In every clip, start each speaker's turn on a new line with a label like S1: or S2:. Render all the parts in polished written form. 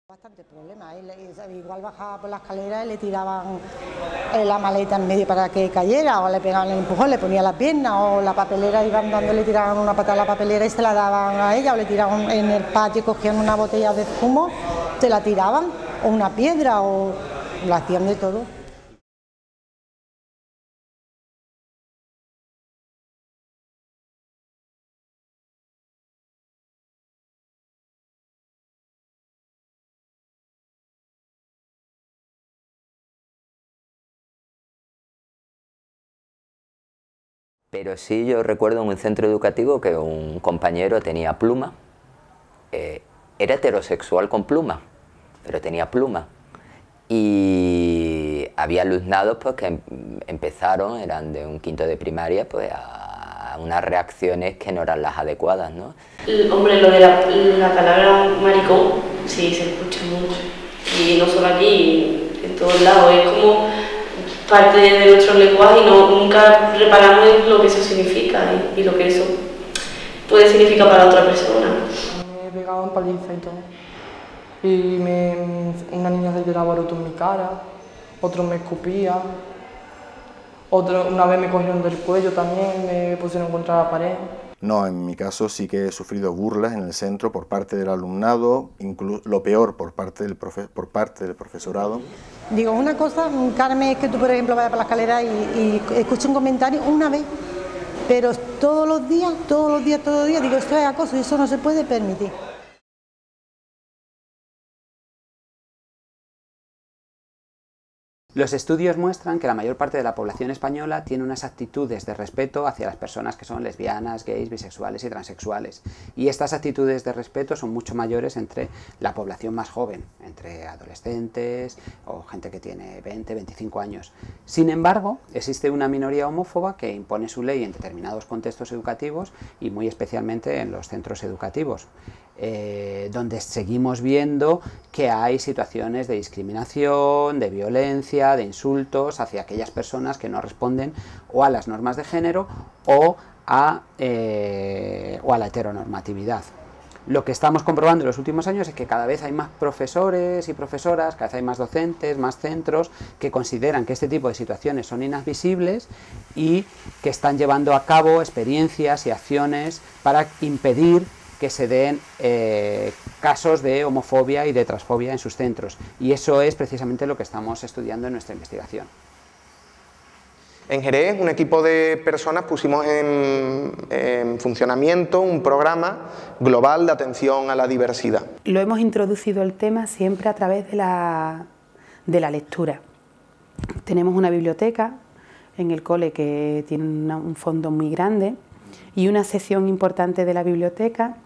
S1: Bastante problema, igual bajaba por la escalera y le tiraban la maleta en medio para que cayera, o le pegaban el empujón, le ponían la pierna, o la papelera iban dando, le tiraban una patada a la papelera y se la daban a ella, o le tiraban en el patio, cogían una botella de zumo, se la tiraban, o una piedra, o lo hacían de todo.
S2: Pero sí, yo recuerdo en un centro educativo que un compañero tenía pluma, era heterosexual con pluma, pero tenía pluma. Y había alumnados pues, que empezaron, eran de un quinto de primaria, pues, a unas reacciones que no eran las adecuadas, ¿no?
S3: Hombre, lo de la palabra maricón, sí, se escucha mucho. Y no solo aquí, en todos lados, es como parte de nuestro lenguaje y nunca reparamos en lo que eso significa y lo que eso puede significar para otra persona.
S4: Me pegaban paliza y todo. Y una niña se tiraba roto en mi cara, otro me escupía, una vez me cogieron del cuello también, me pusieron contra la pared.
S5: No, en mi caso sí que he sufrido burlas en el centro por parte del alumnado, incluso lo peor por parte del profesorado.
S1: Digo, una cosa, Carmen, es que tú, por ejemplo, vayas por la escalera y escuches un comentario una vez, pero todos los días, digo, esto es acoso y eso no se puede permitir.
S6: Los estudios muestran que la mayor parte de la población española tiene unas actitudes de respeto hacia las personas que son lesbianas, gays, bisexuales y transexuales. Y estas actitudes de respeto son mucho mayores entre la población más joven, entre adolescentes o gente que tiene 20, 25 años. Sin embargo, existe una minoría homófoba que impone su ley en determinados contextos educativos y muy especialmente en los centros educativos. Donde seguimos viendo que hay situaciones de discriminación, de violencia, de insultos hacia aquellas personas que no responden o a las normas de género o a la heteronormatividad. Lo que estamos comprobando en los últimos años es que cada vez hay más profesores y profesoras, cada vez hay más docentes, más centros que consideran que este tipo de situaciones son inadmisibles y que están llevando a cabo experiencias y acciones para impedir que se den casos de homofobia y de transfobia en sus centros. Y eso es precisamente lo que estamos estudiando en nuestra investigación.
S7: En Jerez, un equipo de personas pusimos en funcionamiento un programa global de atención a la diversidad.
S8: Lo hemos introducido el tema siempre a través de la lectura. Tenemos una biblioteca en el cole que tiene un fondo muy grande y una sección importante de la biblioteca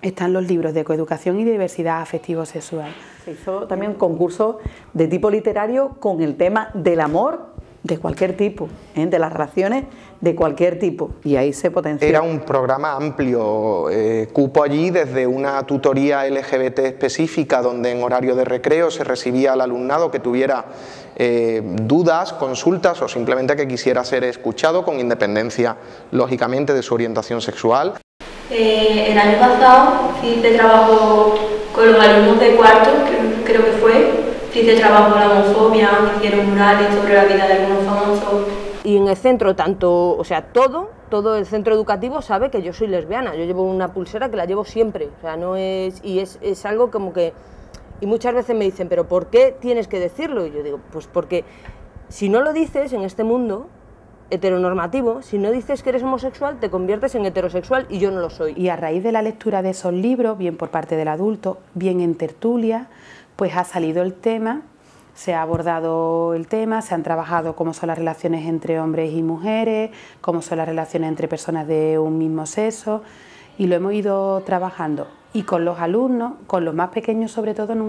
S8: están los libros de coeducación y diversidad afectivo-sexual.
S9: Se hizo también un concurso de tipo literario con el tema del amor de cualquier tipo, de las relaciones de cualquier tipo, y ahí se potenció.
S7: Era un programa amplio, cupo allí desde una tutoría LGBT específica donde en horario de recreo se recibía al alumnado que tuviera dudas, consultas o simplemente que quisiera ser escuchado con independencia, lógicamente, de su orientación sexual.
S3: El año pasado hice trabajo con los alumnos de cuarto, creo que fue, hice trabajo en la homofobia, hicieron murales sobre la vida de algunos famosos.
S10: Y en el centro, todo el centro educativo sabe que yo soy lesbiana. Yo llevo una pulsera que la llevo siempre, o sea, no es, y es algo como que, y muchas veces me dicen, pero ¿por qué tienes que decirlo? Y yo digo, pues porque si no lo dices en este mundo heteronormativo, si no dices que eres homosexual, te conviertes en heterosexual y yo no lo soy.
S8: Y a raíz de la lectura de esos libros, bien por parte del adulto, bien en tertulia, pues ha salido el tema, se ha abordado el tema, se han trabajado cómo son las relaciones entre hombres y mujeres, cómo son las relaciones entre personas de un mismo sexo, y lo hemos ido trabajando. Y con los alumnos, con los más pequeños sobre todo, es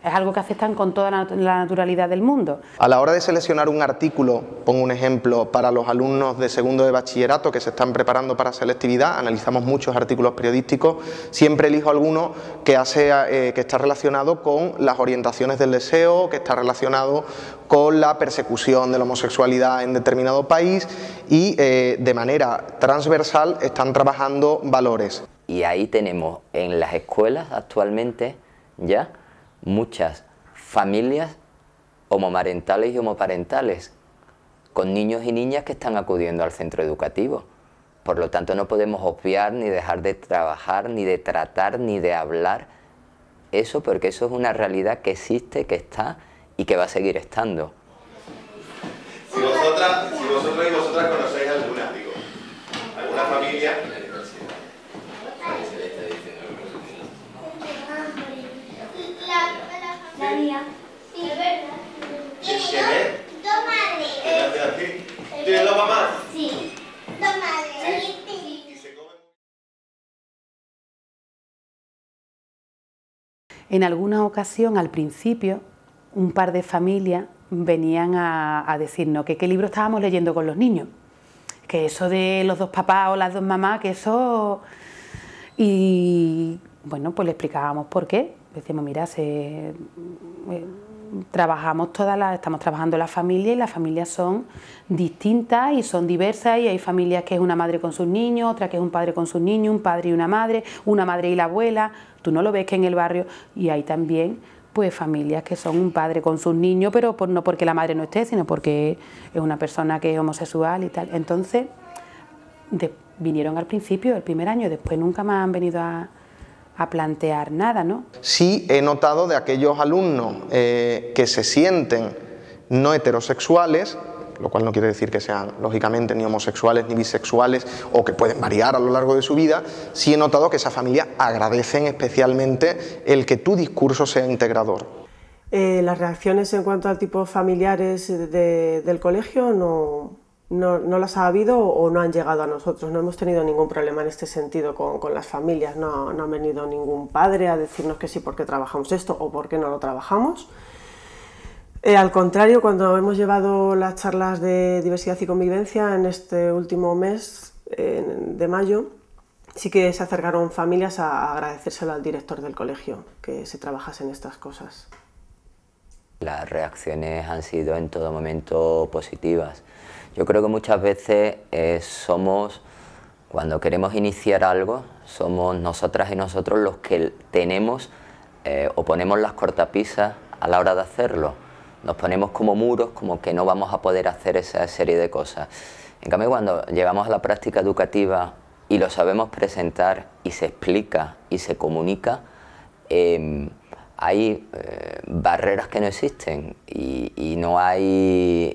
S8: algo que aceptan con toda la naturalidad del mundo.
S7: A la hora de seleccionar un artículo, pongo un ejemplo, para los alumnos de segundo de bachillerato que se están preparando para selectividad, analizamos muchos artículos periodísticos, siempre elijo alguno que está relacionado con las orientaciones del deseo, que está relacionado con la persecución de la homosexualidad en determinado país y de manera transversal están trabajando valores.
S2: Y ahí tenemos en las escuelas actualmente ya muchas familias homomarentales y homoparentales con niños y niñas que están acudiendo al centro educativo. Por lo tanto, no podemos obviar ni dejar de trabajar, ni de tratar, ni de hablar eso, porque eso es una realidad que existe, que está y que va a seguir estando.
S7: Si vosotras y vosotras conocéis al lunático, alguna familia...
S11: La mía. Sí, es verdad.
S7: ¿Quién es?
S11: Dos madres.
S7: ¿Tienes dos mamás?
S11: Sí, dos madres.
S8: En alguna ocasión, al principio, un par de familias venían a decirnos que qué libro estábamos leyendo con los niños, que eso de los dos papás o las dos mamás, que eso... Y bueno, pues le explicábamos por qué. Decíamos, mira, estamos trabajando la familia y las familias son distintas y son diversas, y hay familias que es una madre con sus niños, otra que es un padre con sus niños, un padre y una madre y la abuela. Tú no lo ves que en el barrio, y hay también pues familias que son un padre con sus niños, pero no porque la madre no esté, sino porque es una persona que es homosexual y tal. Entonces vinieron al principio, el primer año, después nunca más han venido a plantear nada, ¿no?
S7: Sí he notado de aquellos alumnos que se sienten no heterosexuales, lo cual no quiere decir que sean lógicamente ni homosexuales ni bisexuales, o que pueden variar a lo largo de su vida. Sí he notado que esas familias agradecen especialmente el que tu discurso sea integrador.
S12: Las reacciones en cuanto a tipos familiares del colegio no las ha habido o no han llegado a nosotros. No hemos tenido ningún problema en este sentido con las familias. No ha venido ningún padre a decirnos que sí porque trabajamos esto o porque no lo trabajamos. Al contrario, cuando hemos llevado las charlas de diversidad y convivencia en este último mes de mayo, sí que se acercaron familias a agradecérselo al director del colegio, que se trabajasen estas cosas.
S2: Las reacciones han sido en todo momento positivas. Yo creo que muchas veces cuando queremos iniciar algo, somos nosotras y nosotros los que tenemos o ponemos las cortapisas a la hora de hacerlo. Nos ponemos como muros, como que no vamos a poder hacer esa serie de cosas. En cambio, cuando llegamos a la práctica educativa y lo sabemos presentar y se explica y se comunica, hay barreras que no existen y no hay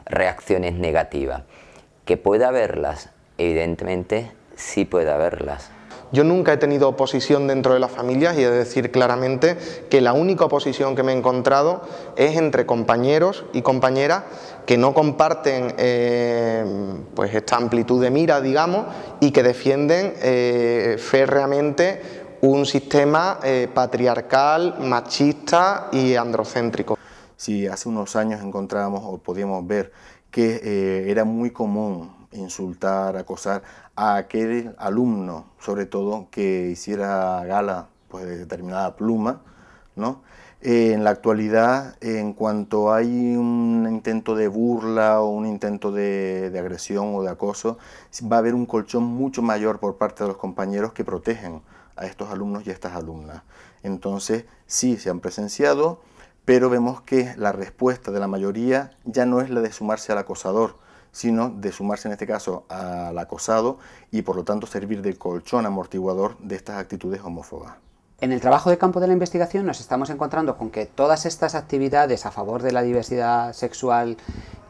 S2: reacciones negativas. ¿Que puede haberlas? Evidentemente sí puede haberlas.
S7: Yo nunca he tenido oposición dentro de las familias y he de decir claramente que la única oposición que me he encontrado es entre compañeros y compañeras que no comparten pues esta amplitud de mira, digamos, y que defienden férreamente un sistema patriarcal, machista y androcéntrico.
S5: Si hace unos años encontrábamos o podíamos ver que era muy común insultar, acosar a aquel alumno, sobre todo, que hiciera gala pues, de determinada pluma, ¿no? En la actualidad, en cuanto hay un intento de burla o un intento de agresión o de acoso, va a haber un colchón mucho mayor por parte de los compañeros que protegen a estos alumnos y a estas alumnas. Entonces, sí, se han presenciado, pero vemos que la respuesta de la mayoría ya no es la de sumarse al acosador, sino de sumarse en este caso al acosado y por lo tanto servir de colchón amortiguador de estas actitudes homófobas.
S6: En el trabajo de campo de la investigación nos estamos encontrando con que todas estas actividades a favor de la diversidad sexual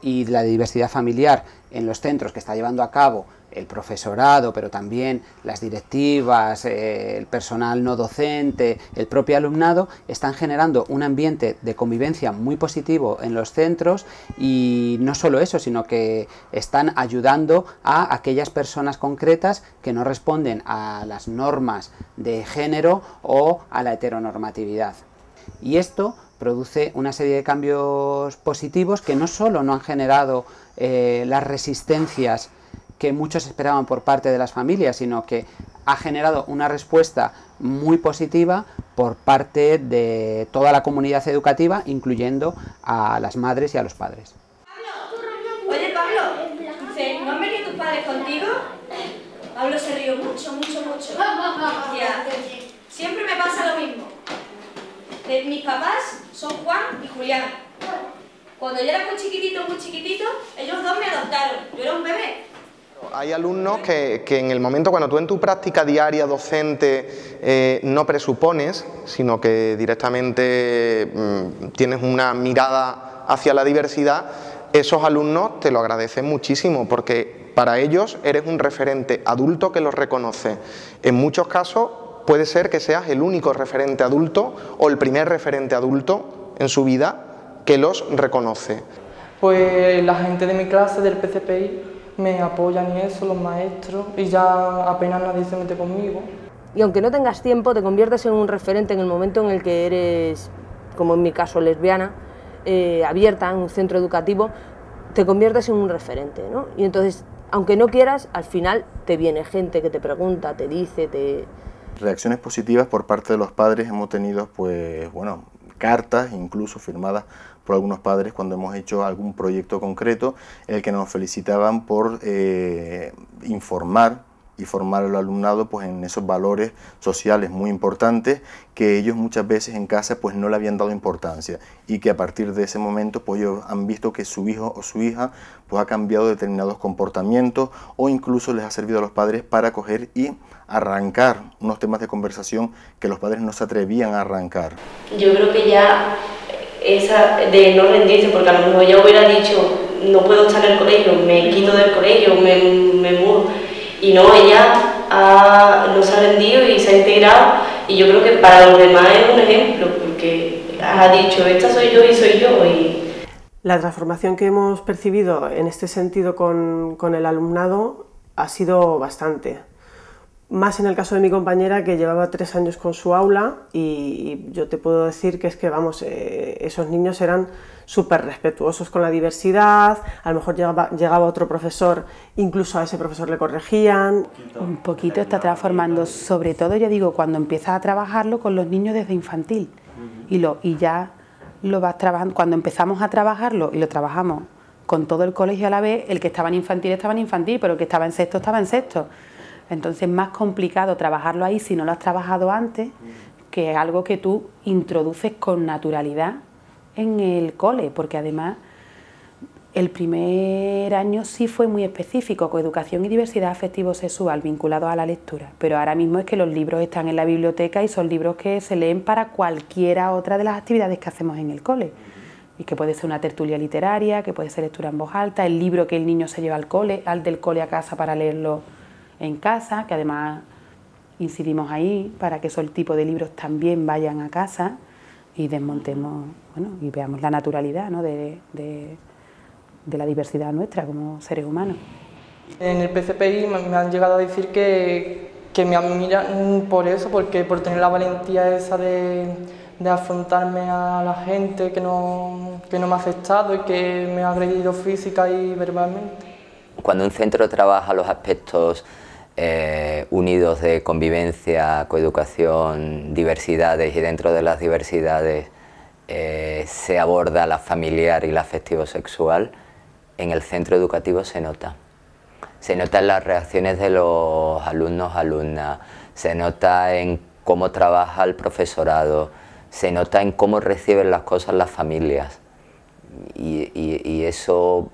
S6: y de la diversidad familiar en los centros que está llevando a cabo el profesorado, pero también las directivas, el personal no docente, el propio alumnado, están generando un ambiente de convivencia muy positivo en los centros, y no solo eso, sino que están ayudando a aquellas personas concretas que no responden a las normas de género o a la heteronormatividad. Y esto produce una serie de cambios positivos que no solo no han generado las resistencias que muchos esperaban por parte de las familias, sino que ha generado una respuesta muy positiva por parte de toda la comunidad educativa, incluyendo a las madres y a los padres.
S11: Oye, Pablo, ¿no han venido tus padres contigo?
S13: Pablo se rió mucho. Ya. Siempre me pasa lo mismo. Mis papás son Juan y Julián. Cuando yo era muy chiquitito, ellos dos me adoptaron. Yo era un bebé.
S7: Hay alumnos que en el momento cuando tú en tu práctica diaria docente no presupones, sino que directamente tienes una mirada hacia la diversidad, esos alumnos te lo agradecen muchísimo porque para ellos eres un referente adulto que los reconoce. En muchos casos puede ser que seas el único referente adulto o el primer referente adulto en su vida que los reconoce.
S4: Pues la gente de mi clase, del PCPI, me apoyan y eso, los maestros, y ya apenas nadie se mete conmigo.
S10: Y aunque no tengas tiempo, te conviertes en un referente en el momento en el que eres, como en mi caso, lesbiana, abierta en un centro educativo, te conviertes en un referente, ¿no? Y entonces, aunque no quieras, al final te viene gente que te pregunta, te dice,
S5: Reacciones positivas por parte de los padres hemos tenido, pues, bueno, cartas incluso firmadas por algunos padres cuando hemos hecho algún proyecto concreto en el que nos felicitaban por informar y formar al alumnado pues en esos valores sociales muy importantes que ellos muchas veces en casa pues no le habían dado importancia y que a partir de ese momento pues ellos han visto que su hijo o su hija pues ha cambiado determinados comportamientos o incluso les ha servido a los padres para coger y arrancar unos temas de conversación que los padres no se atrevían a arrancar.
S3: Yo creo que ya esa de no rendirse, porque a lo mejor ya hubiera dicho no puedo estar en el colegio, me quito del colegio, me mudo. Y no, ella no se ha rendido y se ha integrado y yo creo que para los demás es un ejemplo porque ha dicho, esta soy yo y soy yo.
S12: La transformación que hemos percibido en este sentido con el alumnado ha sido bastante. Más en el caso de mi compañera que llevaba 3 años con su aula y yo te puedo decir que es que vamos, esos niños eran súper respetuosos con la diversidad, a lo mejor llegaba otro profesor, incluso a ese profesor le corregían.
S8: Un poquito está transformando, sobre todo ya digo, cuando empiezas a trabajarlo con los niños desde infantil y ya lo vas trabajando, cuando empezamos a trabajarlo y lo trabajamos con todo el colegio a la vez, el que estaba en infantil, pero el que estaba en sexto estaba en sexto. Entonces es más complicado trabajarlo ahí si no lo has trabajado antes, que es algo que tú introduces con naturalidad en el cole, porque además el primer año sí fue muy específico, con educación y diversidad afectivo-sexual vinculados a la lectura, pero ahora mismo es que los libros están en la biblioteca y son libros que se leen para cualquiera otra de las actividades que hacemos en el cole, y que puede ser una tertulia literaria, que puede ser lectura en voz alta, el libro que el niño se lleva al del cole a casa para leerlo en casa, que además incidimos ahí para que esos tipos de libros también vayan a casa y desmontemos, bueno, y veamos la naturalidad, ¿no? de la diversidad nuestra como seres humanos.
S4: En el PCPI me han llegado a decir que me admiran por eso, porque por tener la valentía esa de afrontarme a la gente que no me ha aceptado y que me ha agredido física y verbalmente.
S2: Cuando un centro trabaja los aspectos unidos de convivencia, coeducación, diversidades y dentro de las diversidades se aborda la familiar y la afectivo-sexual, en el centro educativo se nota. Se nota en las reacciones de los alumnos, alumnas, se nota en cómo trabaja el profesorado, se nota en cómo reciben las cosas las familias. Y eso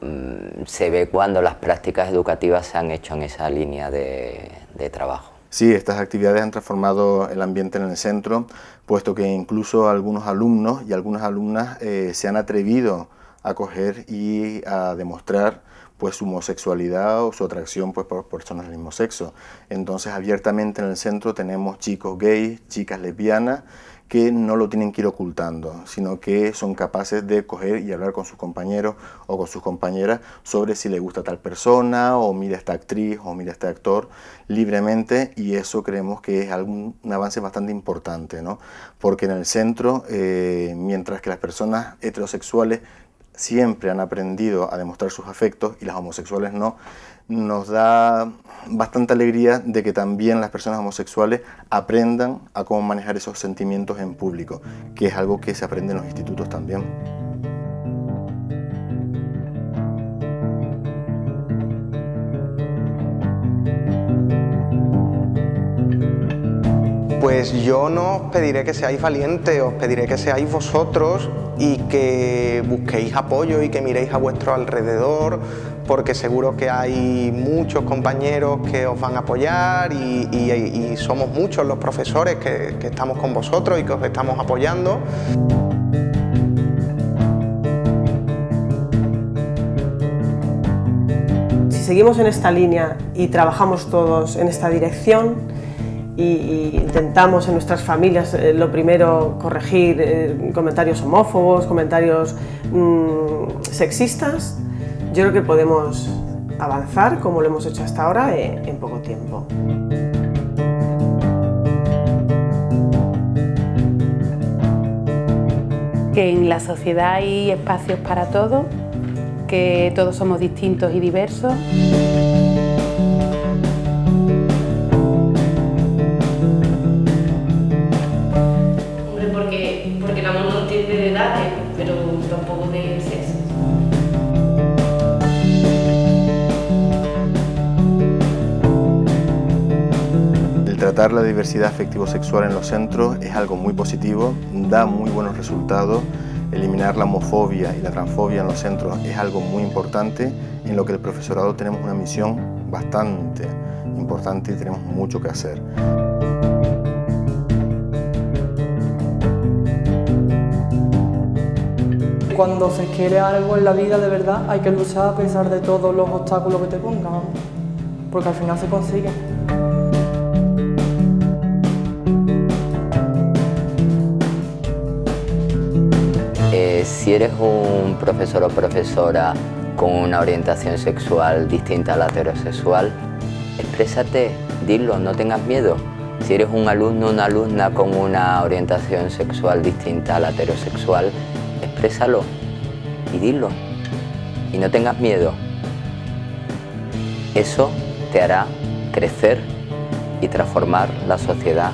S2: se ve cuando las prácticas educativas se han hecho en esa línea de trabajo.
S5: Sí, estas actividades han transformado el ambiente en el centro, puesto que incluso algunos alumnos y algunas alumnas se han atrevido a coger y a demostrar pues su homosexualidad o su atracción pues, por personas del mismo sexo. Entonces abiertamente en el centro tenemos chicos gays, chicas lesbianas, que no lo tienen que ir ocultando, sino que son capaces de coger y hablar con sus compañeros o con sus compañeras sobre si les gusta tal persona, o mira a esta actriz, o mira a este actor, libremente, y eso creemos que es un avance bastante importante, ¿no? Porque en el centro, mientras que las personas heterosexuales siempre han aprendido a demostrar sus afectos y las homosexuales no, nos da bastante alegría de que también las personas homosexuales aprendan a cómo manejar esos sentimientos en público, que es algo que se aprende en los institutos también.
S7: Pues yo no os pediré que seáis valientes, os pediré que seáis vosotros y que busquéis apoyo y que miréis a vuestro alrededor, porque seguro que hay muchos compañeros que os van a apoyar y somos muchos los profesores que estamos con vosotros y que os estamos apoyando.
S12: Si seguimos en esta línea y trabajamos todos en esta dirección, y intentamos en nuestras familias lo primero corregir comentarios homófobos, comentarios sexistas, yo creo que podemos avanzar como lo hemos hecho hasta ahora en poco tiempo.
S8: Que en la sociedad hay espacios para todos, que todos somos distintos y diversos.
S3: Porque el amor no entiende de edades, pero tampoco de sexo.
S5: El tratar la diversidad afectivo-sexual en los centros es algo muy positivo, da muy buenos resultados. Eliminar la homofobia y la transfobia en los centros es algo muy importante, en lo que el profesorado tenemos una misión bastante importante y tenemos mucho que hacer.
S4: Cuando se quiere algo en la vida de verdad hay que luchar a pesar de todos los obstáculos que te pongan, porque al final se consigue.
S2: Si eres un profesor o profesora con una orientación sexual distinta a la heterosexual, exprésate, dilo, no tengas miedo. Si eres un alumno o una alumna con una orientación sexual distinta a la heterosexual, exprésalo y dilo. Y no tengas miedo. Eso te hará crecer y transformar la sociedad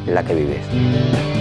S2: en la que vives.